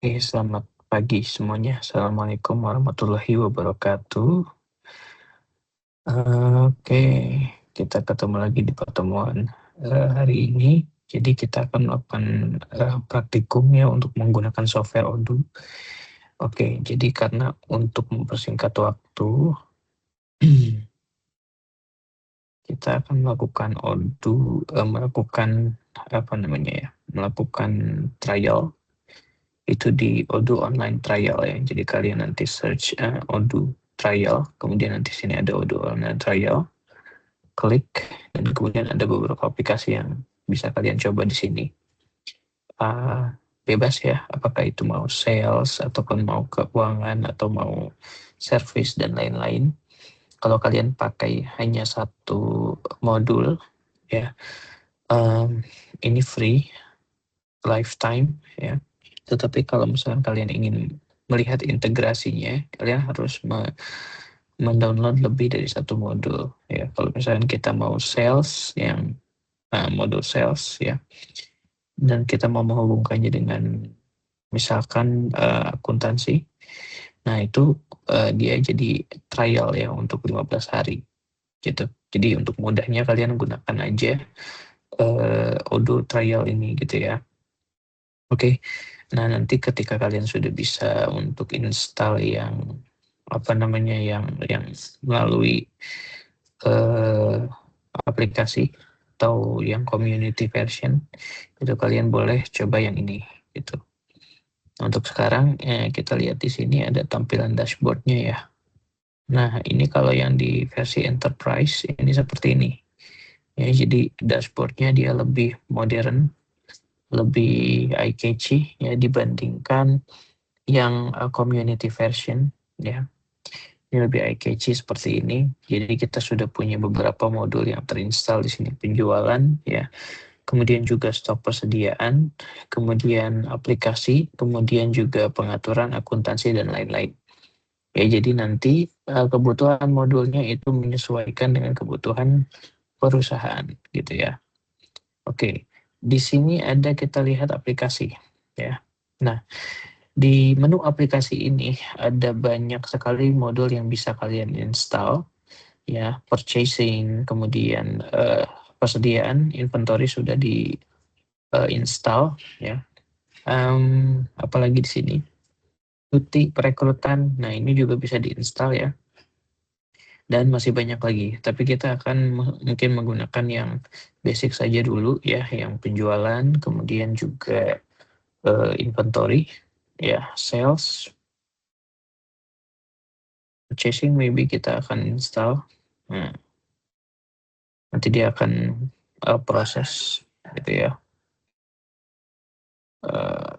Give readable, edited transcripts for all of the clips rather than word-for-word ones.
Oke, selamat pagi semuanya. Assalamualaikum warahmatullahi wabarakatuh. Oke, kita ketemu lagi di pertemuan hari ini. Jadi kita akan melakukan praktikum ya untuk menggunakan software Odoo. Oke, jadi karena untuk mempersingkat waktu, kita akan melakukan Odoo, melakukan trial itu di Odoo online trial ya. Jadi kalian nanti search Odoo trial, kemudian nanti sini ada Odoo online trial, klik, dan kemudian ada beberapa aplikasi yang bisa kalian coba di sini. Bebas ya, apakah itu mau sales ataupun mau keuangan atau mau service dan lain-lain. Kalau kalian pakai hanya satu modul ya, ini free lifetime ya. Tetapi kalau misalkan kalian ingin melihat integrasinya, kalian harus mendownload lebih dari satu modul ya. Kalau misalkan kita mau sales yang modul sales ya, dan kita mau menghubungkannya dengan misalkan akuntansi, nah itu dia jadi trial ya untuk 15 hari gitu. Jadi untuk mudahnya kalian gunakan aja Odoo trial ini gitu ya. Oke. Nah, nanti ketika kalian sudah bisa untuk install yang yang melalui aplikasi atau yang community version, itu kalian boleh coba yang ini gitu. Untuk sekarang kita lihat di sini ada tampilan dashboardnya ya. Nah, ini kalau yang di versi enterprise ini seperti ini. Ya, jadi dashboardnya dia lebih modern, lebih eye-catchy ya dibandingkan yang community version ya. Ini lebih eye-catchy seperti ini. Jadi kita sudah punya beberapa modul yang terinstall di sini, penjualan ya, kemudian juga stok persediaan, kemudian aplikasi, kemudian juga pengaturan akuntansi dan lain-lain. Ya, jadi nanti kebutuhan modulnya itu menyesuaikan dengan kebutuhan perusahaan gitu ya. Oke, di sini ada kita lihat aplikasi ya. Nah, di menu aplikasi ini ada banyak sekali modul yang bisa kalian install ya, purchasing, kemudian persediaan, inventory sudah di install ya. Apalagi di sini cuti perekrutan, nah ini juga bisa diinstal ya, dan masih banyak lagi. Tapi kita akan mungkin menggunakan yang basic saja dulu ya, yang penjualan, kemudian juga inventory ya, sales, purchasing maybe kita akan install. Nah, nanti dia akan proses gitu ya. Uh,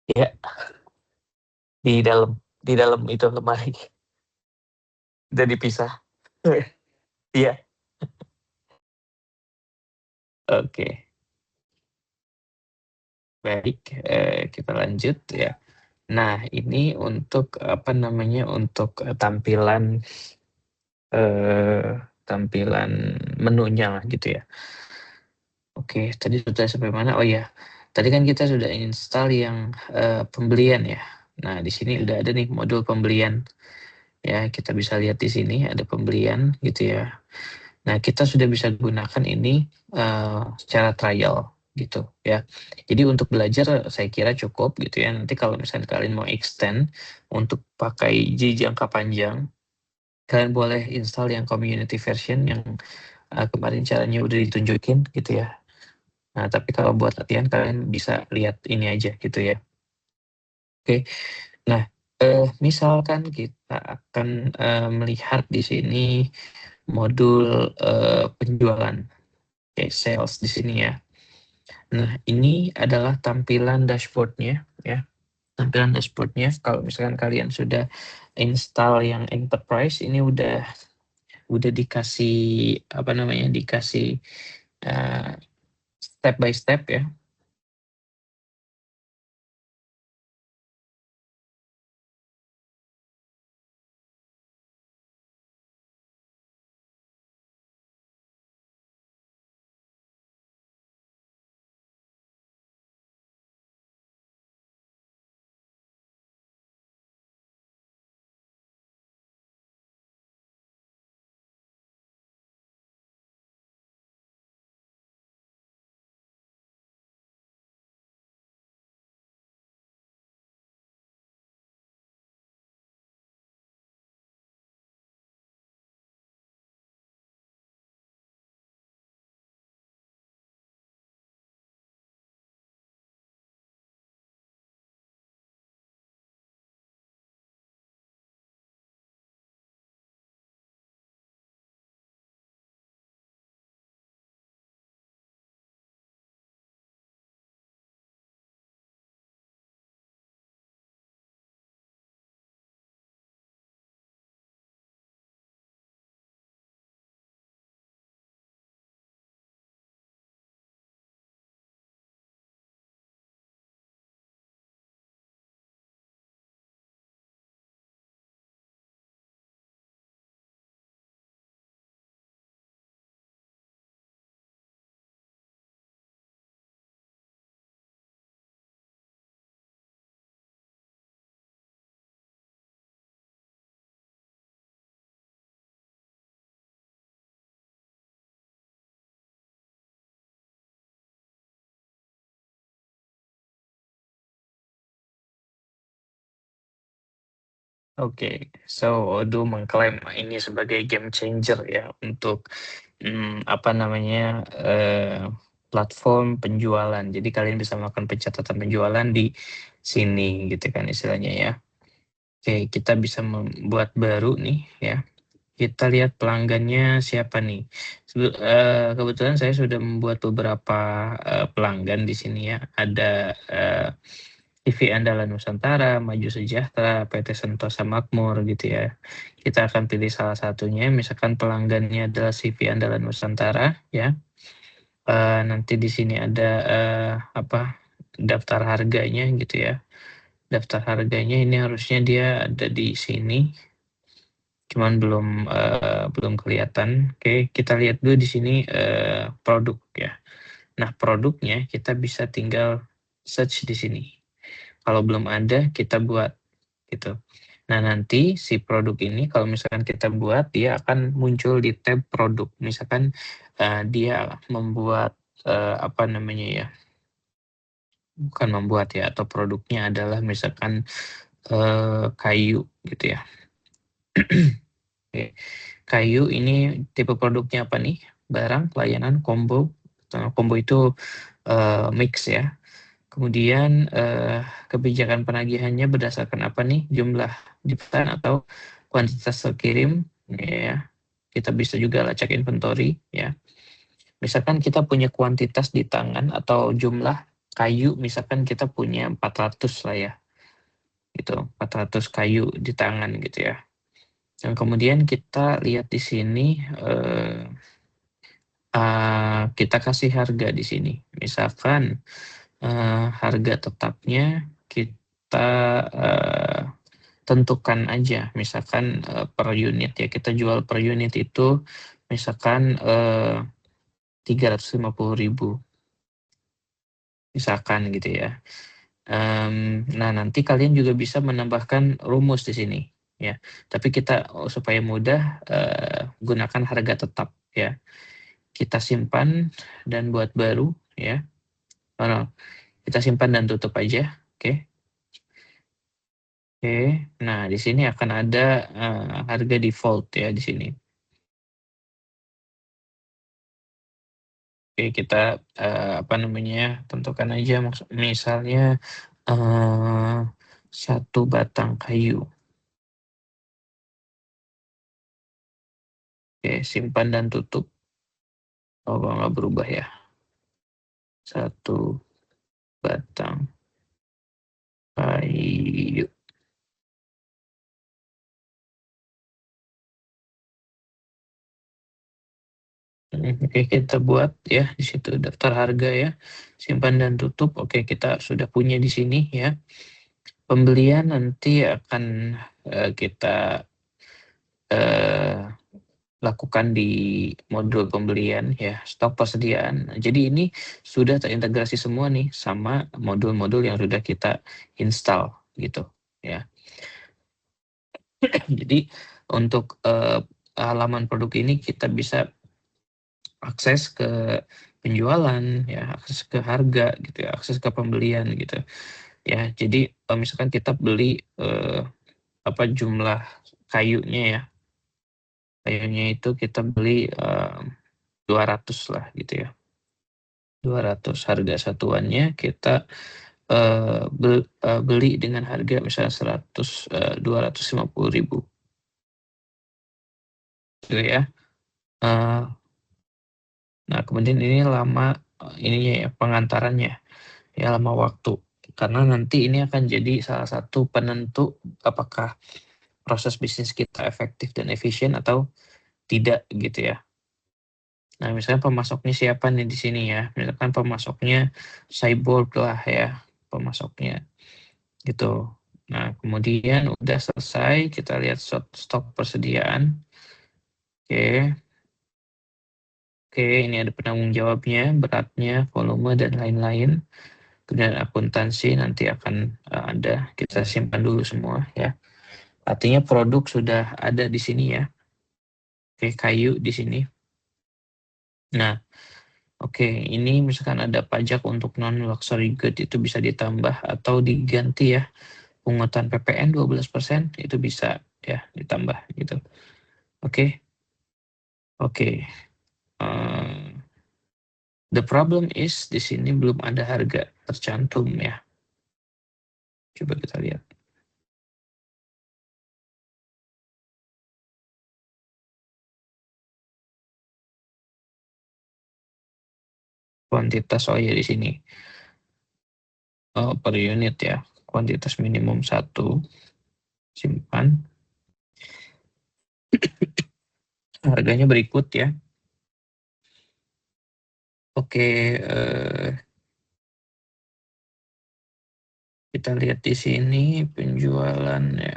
ya di dalam itu lemari udah dipisah. Iya, oke, baik, kita lanjut ya. Nah, ini untuk untuk eh, tampilan menunya lah gitu ya. Oke, tadi sudah sampai mana? Oh ya, tadi kan kita sudah install yang pembelian ya. Nah, di sini udah ada nih modul pembelian ya. Kita bisa lihat di sini ada pembelian gitu ya. Nah, kita sudah bisa gunakan ini secara trial gitu ya. Jadi untuk belajar saya kira cukup gitu ya. Nanti kalau misalnya kalian mau extend untuk pakai jangka panjang, kalian boleh install yang community version yang kemarin caranya udah ditunjukin gitu ya. Nah, tapi kalau buat latihan kalian bisa lihat ini aja gitu ya. Oke. Nah, misalkan kita akan melihat di sini modul penjualan, kayak sales di sini ya. Nah, ini adalah tampilan dashboardnya ya. Tampilan dashboardnya kalau misalkan kalian sudah install yang enterprise, ini udah dikasih dikasih uh, step by step ya. Oke, so Odoo mengklaim ini sebagai game changer ya untuk apa namanya platform penjualan. Jadi kalian bisa melakukan pencatatan penjualan di sini gitu kan istilahnya ya. Oke, kita bisa membuat baru nih ya. Kita lihat pelanggannya siapa nih. Kebetulan saya sudah membuat beberapa pelanggan di sini ya. Ada TV Andalan Nusantara, Maju Sejahtera, PT Sentosa Makmur gitu ya. Kita akan pilih salah satunya, misalkan pelanggannya adalah CV Andalan Nusantara ya. Nanti di sini ada daftar harganya gitu ya. Daftar harganya ini harusnya dia ada di sini, cuman belum kelihatan. Oke, kita lihat dulu di sini produk ya. Nah, produknya kita bisa tinggal search di sini. Kalau belum ada, kita buat gitu. Nah, nanti si produk ini kalau misalkan kita buat, dia akan muncul di tab produk. Misalkan dia membuat apa namanya ya, bukan membuat ya, atau produknya adalah misalkan kayu gitu ya. Oke. Kayu ini tipe produknya apa nih? Barang, pelayanan, combo. Combo itu mix ya. Kemudian kebijakan penagihannya berdasarkan apa nih? Jumlah dipesan atau kuantitas terkirim ya. Kita bisa juga lacak inventory ya. Misalkan kita punya kuantitas di tangan atau jumlah kayu, misalkan kita punya 400 lah ya. Gitu, 400 kayu di tangan gitu ya. Dan kemudian kita lihat di sini kita kasih harga di sini. Misalkan harga tetapnya kita tentukan aja, misalkan per unit ya, kita jual per unit itu misalkan 350.000 misalkan gitu ya. Nah, nanti kalian juga bisa menambahkan rumus di sini ya. Tapi kita supaya mudah gunakan harga tetap ya. Kita simpan dan buat baru ya. Kita simpan dan tutup aja. Oke. Oke. Nah, di sini akan ada harga default ya di sini. Oke, kita apa namanya, tentukan aja misalnya satu batang kayu. Oke, simpan dan tutup. Oh, nggak berubah ya. Satu batang kayu. Oke, kita buat ya di situ daftar harga ya. Simpan dan tutup. Oke, kita sudah punya di sini ya. Pembelian nanti akan kita eh, lakukan di modul pembelian ya, stok persediaan. Jadi ini sudah terintegrasi semua nih sama modul-modul yang sudah kita install gitu ya. Jadi untuk halaman produk ini kita bisa akses ke penjualan ya, akses ke harga gitu ya, akses ke pembelian gitu ya. Jadi misalkan kita beli apa jumlah kayunya ya, kayunya itu kita beli 200 lah gitu ya, 200 harga satuannya kita beli dengan harga misalnya 250.000 gitu ya. Nah, kemudian ini lama ininya ya, pengantarannya ya, lama waktu, karena nanti ini akan jadi salah satu penentu apakah proses bisnis kita efektif dan efisien atau tidak gitu ya. Nah, misalnya pemasoknya siapa nih di sini ya, misalkan pemasoknya Cyborg lah ya, pemasoknya gitu. Nah, kemudian udah selesai, kita lihat stok persediaan. Oke, oke, ini ada penanggung jawabnya, beratnya, volume, dan lain-lain. Kemudian akuntansi nanti akan ada, kita simpan dulu semua ya. Artinya produk sudah ada di sini ya. Oke, kayu di sini. Nah, oke, ini misalkan ada pajak untuk non luxury good itu bisa ditambah atau diganti ya. pungutan PPN 12%, itu bisa ya ditambah gitu. Oke. The problem is di sini belum ada harga tercantum ya. Coba kita lihat. Kuantitas, oh ya di sini. Per unit ya. Kuantitas minimum 1 simpan. Harganya berikut ya. Oke, kita lihat di sini penjualan ya.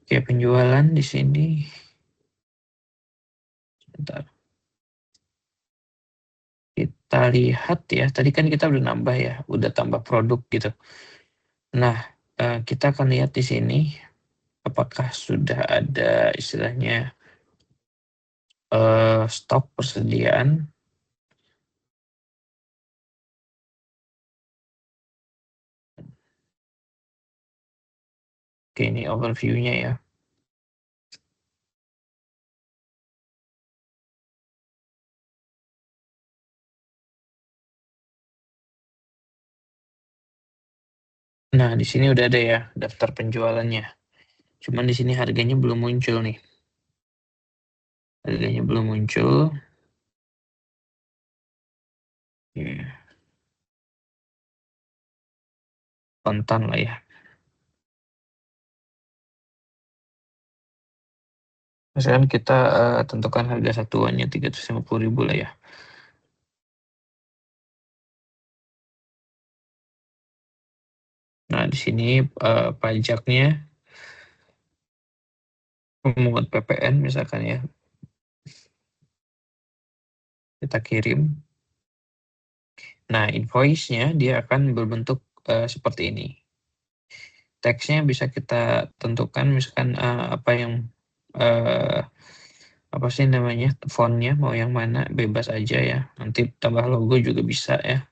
Oke, penjualan di sini. Bentar. Kita lihat ya. Tadi kan kita udah nambah ya, udah tambah produk gitu. Nah, kita akan lihat di sini apakah sudah ada istilahnya stok persediaan. Oke, ini overview-nya ya. Nah, di sini udah ada ya daftar penjualannya. Cuman di sini harganya belum muncul nih. Harganya belum muncul. Ya, kontan lah ya. Misalkan kita tentukan harga satuannya 350.000 lah ya. Nah, di sini pajaknya memungut PPN misalkan ya. Kita kirim. Nah, invoice-nya dia akan berbentuk seperti ini. Teksnya bisa kita tentukan misalkan apa yang apa sih namanya, fontnya mau yang mana, bebas aja ya. Nanti tambah logo juga bisa ya.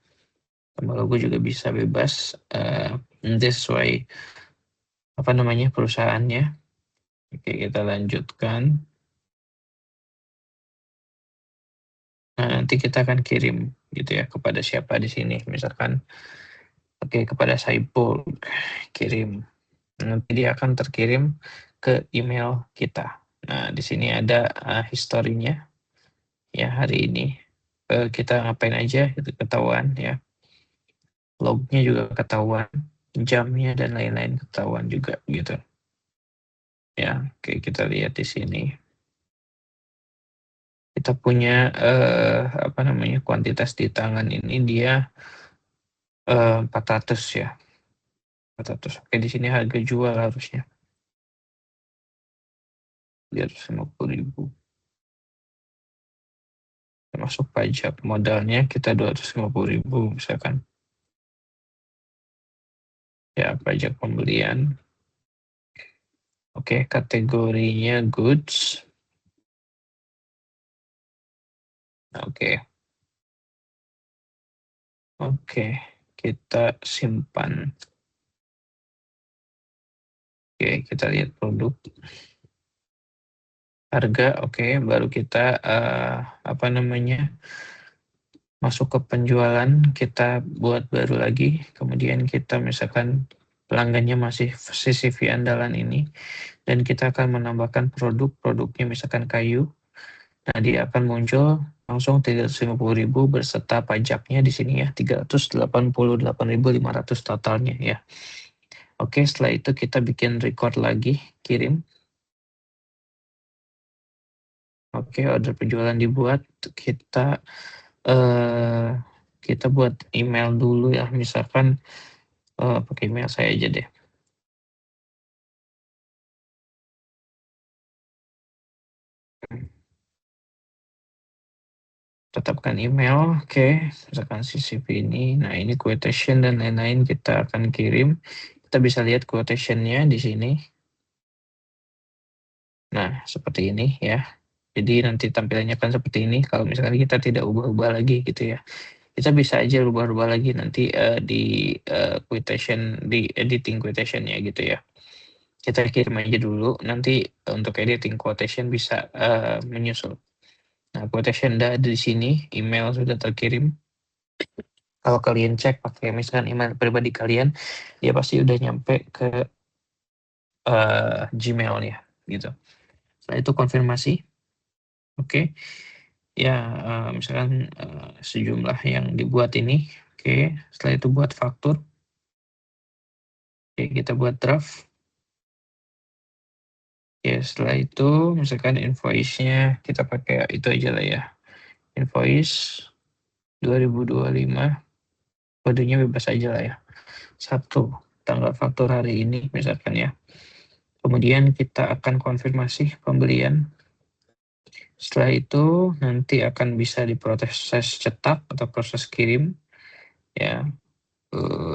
Tambah logo juga bisa bebas. Nanti sesuai apa namanya perusahaannya. Oke, kita lanjutkan. Nah, nanti kita akan kirim gitu ya kepada siapa di sini. Misalkan oke, kepada Saipul kirim. Nanti dia akan terkirim ke email kita. Nah, di sini ada historinya ya hari ini. Kita ngapain aja itu ketahuan ya. Lognya juga ketahuan, jamnya dan lain-lain ketahuan juga gitu. Ya, oke, kita lihat di sini. Kita punya apa namanya kuantitas di tangan ini dia 400 ya. 400. Oke, di sini harga jual harusnya 350.000. Termasuk pajak modalnya kita 250.000 misalkan. Ya, pajak pembelian. Oke, kategorinya goods. Oke. Oke, kita simpan. Oke, kita lihat produk. Harga, oke, baru kita apa namanya masuk ke penjualan, kita buat baru lagi, kemudian kita misalkan pelanggannya masih CCV andalan ini, dan kita akan menambahkan produknya misalkan kayu. Nah, dia akan muncul langsung 350.000 berserta pajaknya di sini ya, 388.500 totalnya ya. Oke, setelah itu kita bikin record lagi, kirim. Oke, order penjualan dibuat, kita buat email dulu ya, misalkan pakai email saya aja deh. Tetapkan email, oke, misalkan CCP ini, nah ini quotation dan lain-lain kita akan kirim. Kita bisa lihat quotationnya di sini. Nah, seperti ini ya. Jadi nanti tampilannya akan seperti ini kalau misalkan kita tidak ubah-ubah lagi gitu ya. Kita bisa aja rubah-rubah lagi nanti di quotation, di editing quotation-nya gitu ya. Kita kirim aja dulu, nanti untuk editing quotation bisa menyusul. Nah, quotation udah ada di sini, email sudah terkirim. Kalau kalian cek pakai misalkan email pribadi kalian, dia pasti udah nyampe ke Gmail ya, gitu. Setelah itu konfirmasi, oke. Ya, misalkan sejumlah yang dibuat ini, oke. Setelah itu buat faktur, oke, kita buat draft. Ya, setelah itu misalkan invoice-nya kita pakai itu aja lah ya. Invoice 2025, kodenya bebas aja lah ya. 1, tanggal faktur hari ini misalkan ya. Kemudian kita akan konfirmasi pembelian. Setelah itu nanti akan bisa diproses cetak atau proses kirim ya.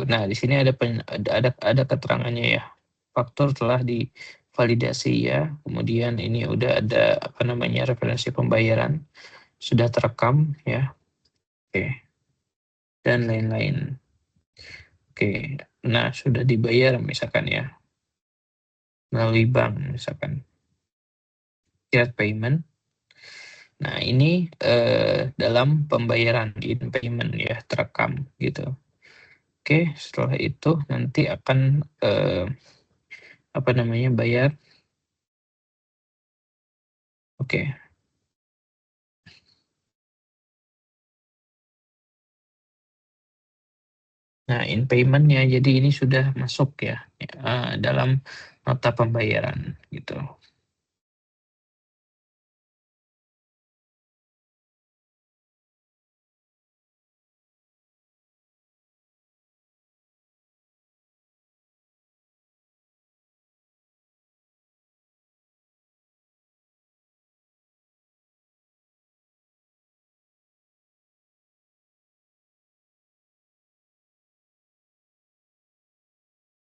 Nah, di sini ada keterangannya ya. Faktur telah divalidasi ya. Kemudian ini udah ada apa namanya referensi pembayaran sudah terekam ya. Oke. Dan lain-lain. Oke. Nah, sudah dibayar misalkan ya melalui bank misalkan. Fiat payment. Nah, ini dalam pembayaran in payment ya terekam gitu. Oke, setelah itu nanti akan apa namanya bayar. Oke. Nah, in payment-nya jadi ini sudah masuk ya dalam nota pembayaran gitu.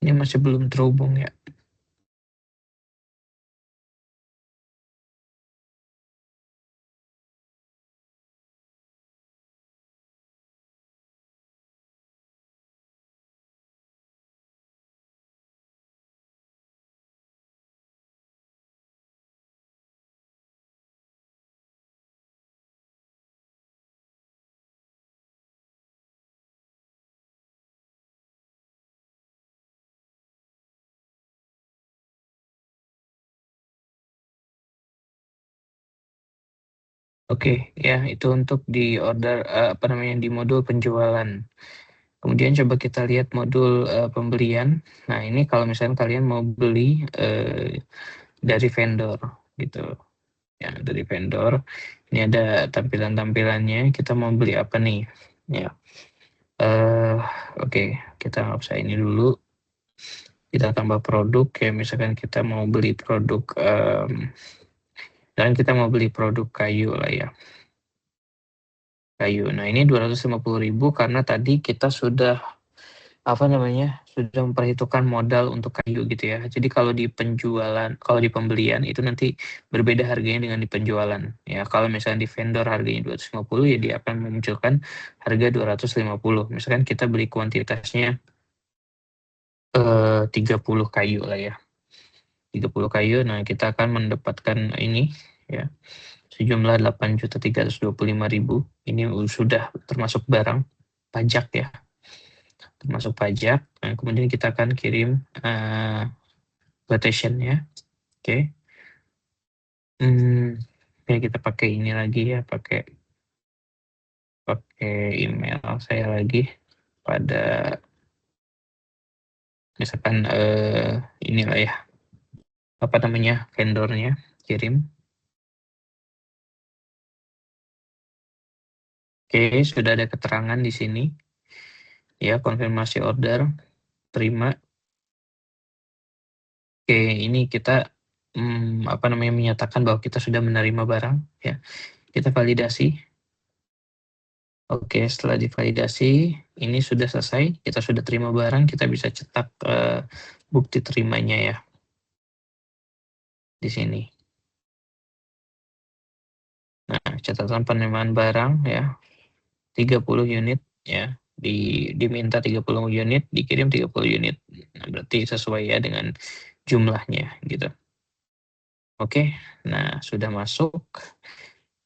Ini masih belum terhubung ya. Oke, ya itu untuk di order apa namanya di modul penjualan. Kemudian coba kita lihat modul pembelian. Nah, ini kalau misalnya kalian mau beli dari vendor gitu. Ya, dari vendor. Ini ada tampilan-tampilannya. Kita mau beli apa nih? Ya. Oke, kita nggak usah ini dulu. Kita tambah produk ya, misalkan kita mau beli produk dan kita mau beli produk kayu lah ya. Kayu. Nah, ini 250.000 karena tadi kita sudah apa namanya? Sudah memperhitungkan modal untuk kayu gitu ya. Jadi kalau di penjualan, kalau di pembelian itu nanti berbeda harganya dengan di penjualan. Ya, kalau misalnya di vendor harganya 250 ya dia akan memunculkan harga 250. Misalkan kita beli kuantitasnya 30 kayu lah ya. 30 kayu. Nah, kita akan mendapatkan ini ya sejumlah 8.325.000. Ini sudah termasuk barang pajak ya, termasuk pajak. Nah, kemudian kita akan kirim quotation-nya. Oke. Ya kita pakai ini lagi ya, pakai email saya lagi pada misalkan inilah ya apa namanya vendornya kirim. Oke, sudah ada keterangan di sini ya, konfirmasi order terima. Oke, ini kita apa namanya menyatakan bahwa kita sudah menerima barang ya. Kita validasi. Oke, setelah divalidasi ini sudah selesai, kita sudah terima barang, kita bisa cetak bukti terimanya ya di sini. Nah, catatan penerimaan barang ya. 30 unit ya. Diminta 30 unit, dikirim 30 unit. Nah, berarti sesuai ya dengan jumlahnya gitu. Oke, nah sudah masuk.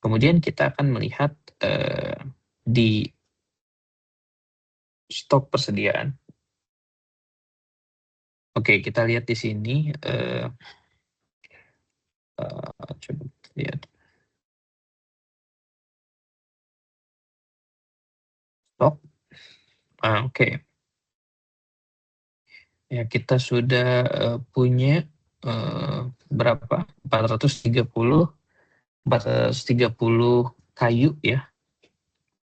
Kemudian kita akan melihat di stok persediaan. Oke, kita lihat di sini. Coba lihat stok. Oke. Ya, kita sudah punya berapa? 430 kayu ya,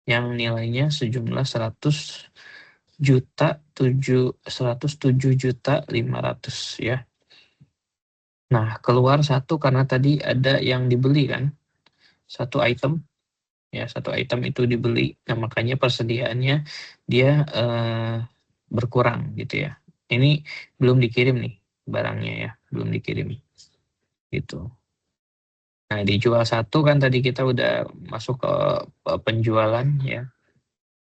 yang nilainya sejumlah 107.500.000 ya. Nah, keluar satu karena tadi ada yang dibeli kan, satu item ya, satu item itu dibeli. Nah, makanya persediaannya dia berkurang gitu ya. Ini belum dikirim nih barangnya ya, belum dikirim gitu. Nah, dijual satu kan tadi kita udah masuk ke penjualan ya.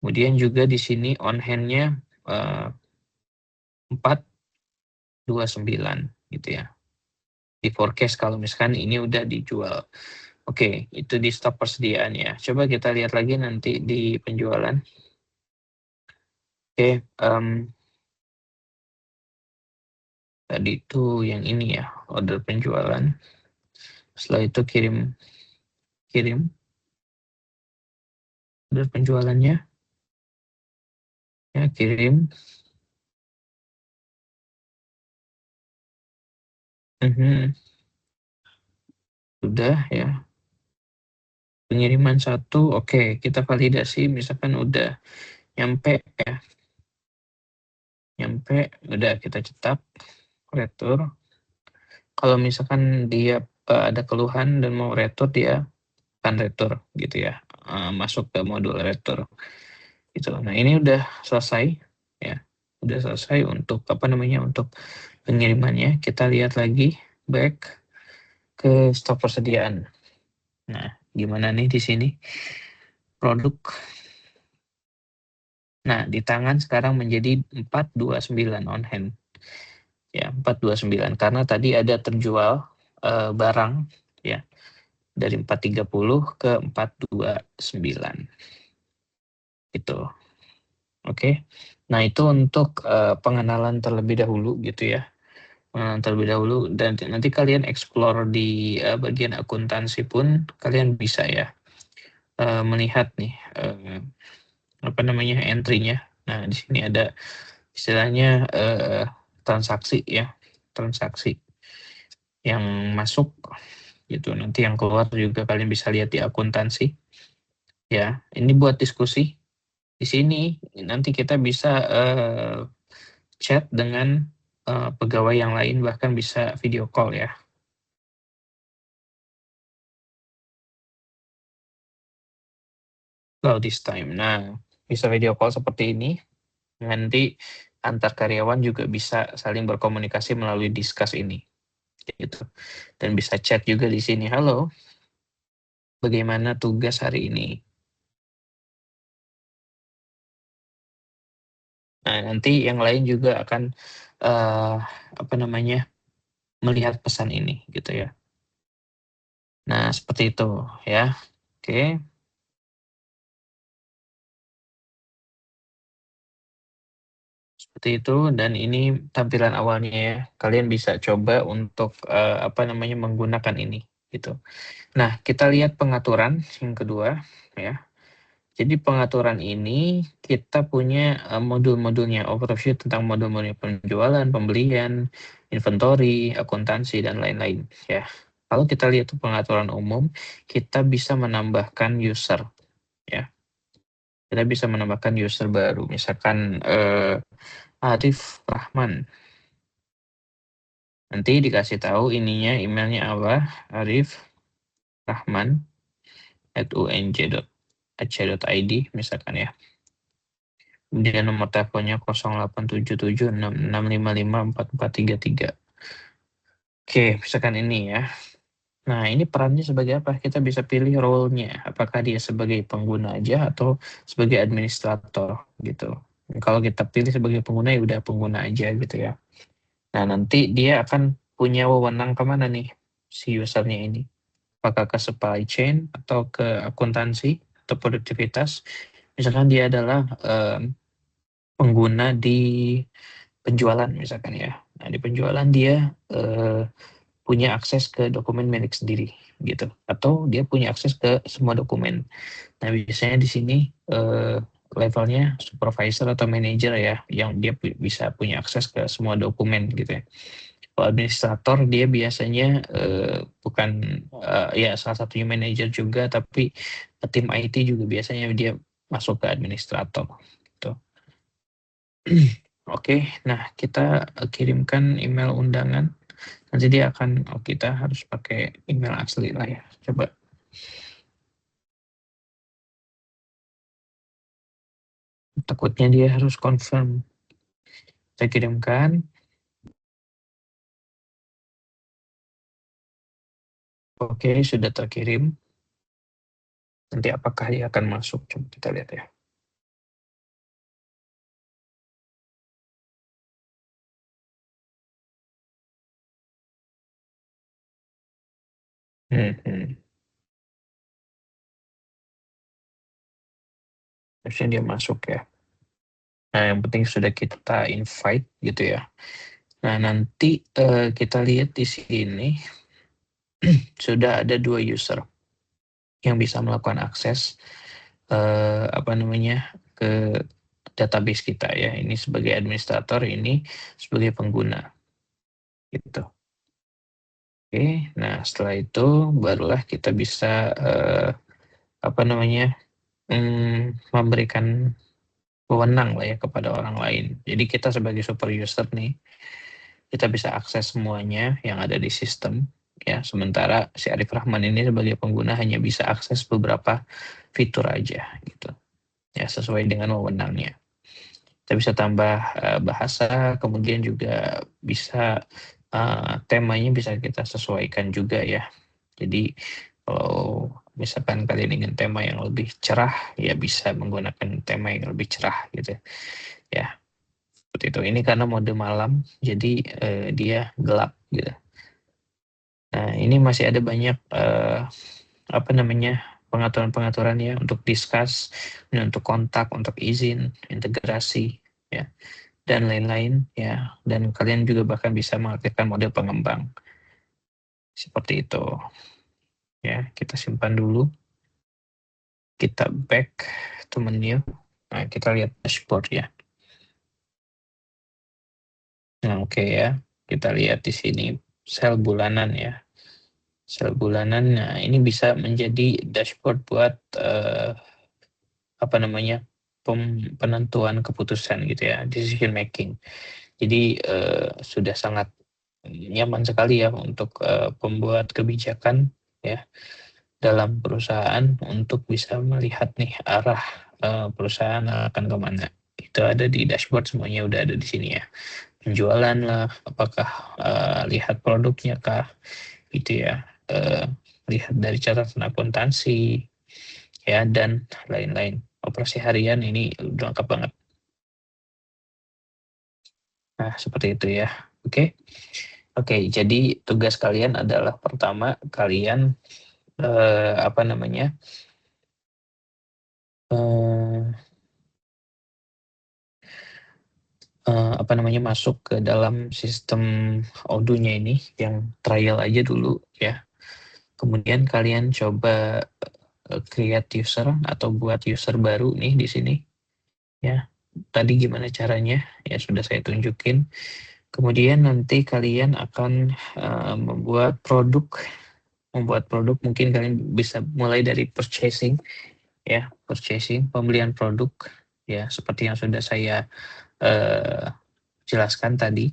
Kemudian juga di sini on hand-nya 429 gitu ya. Di forecast kalau misalkan ini udah dijual. Oke, itu di stok persediaan ya. Coba kita lihat lagi nanti di penjualan. Oke, tadi itu yang ini ya, order penjualan. Setelah itu kirim order penjualannya. Ya, kirim. Sudah ya. Pengiriman satu, oke, kita validasi misalkan udah nyampe ya. Nyampe, udah kita cetak retur. Kalau misalkan dia ada keluhan dan mau retur, dia akan retur gitu ya. Masuk ke modul retur gitu. Nah, ini udah selesai ya. Udah selesai untuk untuk pengirimannya. Kita lihat lagi back ke stok persediaan. Nah, gimana nih di sini produk. Nah, di tangan sekarang menjadi 429 on hand. Ya, 429 karena tadi ada terjual barang ya dari 430 ke 429. Gitu. Oke. Nah, itu untuk pengenalan terlebih dahulu gitu ya. Pengenalan terlebih dahulu, dan nanti kalian explore di bagian akuntansi pun kalian bisa ya melihat nih entry-nya. Nah, di sini ada istilahnya transaksi ya, transaksi yang masuk gitu. Nanti yang keluar juga kalian bisa lihat di akuntansi ya. Ini buat diskusi di sini. Nanti kita bisa chat dengan pegawai yang lain, bahkan bisa video call ya. Kalau this time, nah bisa video call seperti ini. Nanti antar karyawan juga bisa saling berkomunikasi melalui Discuss ini gitu. Dan bisa chat juga di sini. Halo, bagaimana tugas hari ini? Nah, nanti yang lain juga akan melihat pesan ini gitu ya. Nah, seperti itu ya. Oke. Seperti itu, dan ini tampilan awalnya ya. Kalian bisa coba untuk menggunakan ini gitu. Nah, kita lihat pengaturan yang kedua ya. Jadi pengaturan ini kita punya modul-modulnya, overview tentang modul-modul penjualan, pembelian, inventory, akuntansi, dan lain-lain ya. Kalau kita lihat pengaturan umum, kita bisa menambahkan user ya. Kita bisa menambahkan user baru, misalkan Arif Rahman. Nanti dikasih tahu ininya, emailnya apa, Arif Rahman @unj.ac.id misalkan ya. Kemudian nomor teleponnya 087766554433. Oke, misalkan ini ya. Nah, ini perannya sebagai apa? Kita bisa pilih role-nya, apakah dia sebagai pengguna aja atau sebagai administrator gitu. Kalau kita pilih sebagai pengguna ya udah pengguna aja gitu ya. Nah, nanti dia akan punya wewenang kemana nih si usernya ini? Apakah ke supply chain atau ke akuntansi atau produktivitas? Misalkan dia adalah pengguna di penjualan misalkan ya. Nah, di penjualan dia punya akses ke dokumen milik sendiri gitu, atau dia punya akses ke semua dokumen. Nah, biasanya di sini levelnya supervisor atau manager ya, yang dia bisa punya akses ke semua dokumen gitu ya. Kalau administrator dia biasanya bukan ya salah satunya manager juga, tapi tim IT juga biasanya dia masuk ke administrator gitu. Oke, nah kita kirimkan email undangan. Nanti dia akan, oh kita harus pakai email asli lah ya. Coba, takutnya dia harus confirm. Saya kirimkan, oke sudah terkirim. Nanti apakah dia akan masuk? Coba kita lihat ya. Hmm. Harusnya dia masuk ya. Nah, yang penting sudah kita invite gitu ya. Nah, nanti kita lihat di sini sudah ada 2 user yang bisa melakukan akses apa namanya ke database kita ya. Ini sebagai administrator, ini sebagai pengguna gitu. Oke, nah setelah itu barulah kita bisa apa namanya memberikan wewenang lah ya kepada orang lain. Jadi kita sebagai super user nih, kita bisa akses semuanya yang ada di sistem ya. Sementara si Arif Rahman ini sebagai pengguna hanya bisa akses beberapa fitur aja gitu ya, sesuai dengan wewenangnya. Kita bisa tambah bahasa, kemudian juga bisa temanya bisa kita sesuaikan juga ya. Jadi kalau misalkan kalian ingin tema yang lebih cerah, ya bisa menggunakan tema yang lebih cerah gitu ya. Seperti itu. Ini karena mode malam, jadi dia gelap gitu. Nah, ini masih ada banyak apa namanya pengaturan-pengaturan ya untuk discuss, untuk kontak, untuk izin, integrasi, ya, dan lain-lain ya. Dan kalian juga bahkan bisa mengaktifkan mode pengembang seperti itu. Ya, kita simpan dulu. Kita back to menu. Nah, kita lihat dashboard ya. Nah, oke ya. Kita lihat di sini sel bulanan ya. Sel bulanan. Nah, ini bisa menjadi dashboard buat apa namanya? Penentuan keputusan gitu ya, decision making. Jadi sudah sangat nyaman sekali ya untuk pembuat kebijakan ya dalam perusahaan untuk bisa melihat nih arah perusahaan akan kemana. Itu ada di dashboard, semuanya udah ada di sini ya. Penjualan lah, apakah lihat produknya kah, gitu ya. Lihat dari catatan akuntansi ya dan lain-lain. Operasi harian ini udah lengkap banget. Nah, seperti itu ya. Oke. Oke, jadi tugas kalian adalah pertama kalian apa namanya? eh, apa namanya masuk ke dalam sistem Odoo-nya ini yang trial aja dulu ya. Kemudian kalian coba create user atau buat user baru nih di sini ya. Tadi gimana caranya? Ya sudah saya tunjukin. Kemudian nanti kalian akan membuat produk mungkin kalian bisa mulai dari purchasing ya, purchasing pembelian produk ya seperti yang sudah saya uh, jelaskan tadi.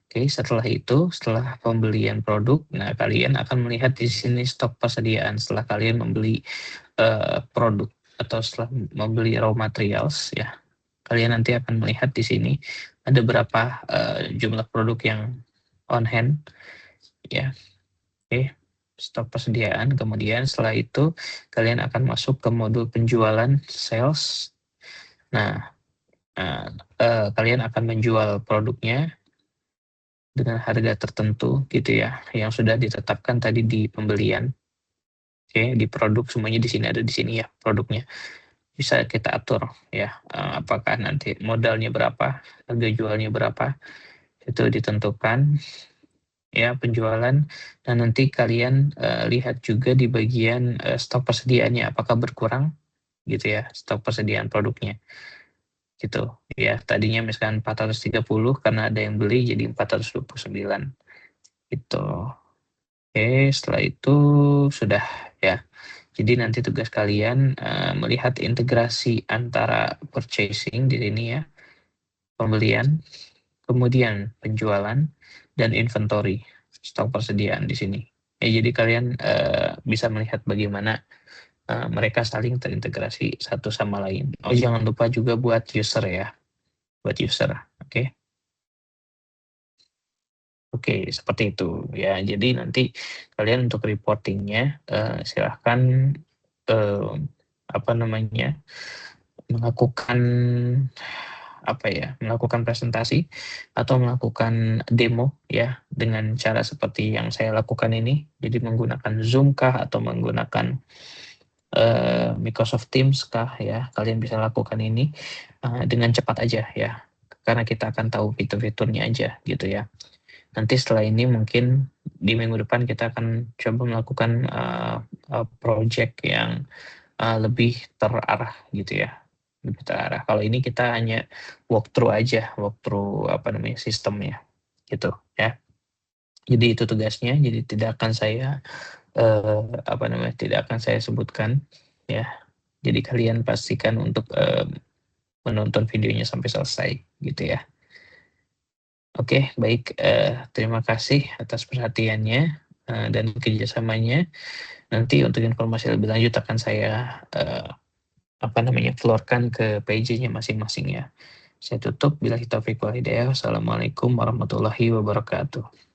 Oke, setelah itu, setelah pembelian produk, nah kalian akan melihat di sini stok persediaan setelah kalian membeli produk atau setelah membeli raw materials ya. Kalian nanti akan melihat di sini ada berapa jumlah produk yang on hand ya. Oke. stok persediaan, kemudian setelah itu kalian akan masuk ke modul penjualan sales. Nah, kalian akan menjual produknya dengan harga tertentu gitu ya, yang sudah ditetapkan tadi di pembelian. Oke, di produk semuanya di sini ada di sini ya produknya. Bisa kita atur ya, apakah nanti modalnya berapa, harga jualnya berapa, itu ditentukan ya penjualan. Dan nanti kalian lihat juga di bagian stok persediaannya apakah berkurang gitu ya, stok persediaan produknya gitu ya. Tadinya misalkan 430 karena ada yang beli jadi 429 gitu. Oke, setelah itu sudah ya. Jadi nanti tugas kalian melihat integrasi antara purchasing di sini ya, pembelian, kemudian penjualan dan inventory, stok persediaan di sini. Ya, jadi kalian bisa melihat bagaimana mereka saling terintegrasi satu sama lain. Oh, jangan lupa juga buat user ya, buat user. Oke. Oke, seperti itu ya. Jadi nanti kalian untuk reportingnya silahkan eh, apa namanya melakukan melakukan presentasi atau melakukan demo ya dengan cara seperti yang saya lakukan ini. Jadi menggunakan Zoom kah atau menggunakan Microsoft Teams kah ya. Kalian bisa lakukan ini dengan cepat aja ya. Karena kita akan tahu fitur-fiturnya aja gitu ya. Nanti setelah ini mungkin di minggu depan kita akan coba melakukan project yang lebih terarah gitu ya, lebih terarah. Kalau ini kita hanya walkthrough aja, walkthrough sistemnya gitu ya. Jadi itu tugasnya. Jadi tidak akan saya tidak akan saya sebutkan ya. Jadi kalian pastikan untuk menonton videonya sampai selesai gitu ya. Oke, baik. Terima kasih atas perhatiannya dan kerjasamanya. Nanti untuk informasi lebih lanjut akan saya keluarkan ke PJ-nya masing-masing ya. Saya tutup. Billahi taufiq wal hidayah. Wassalamualaikum warahmatullahi wabarakatuh.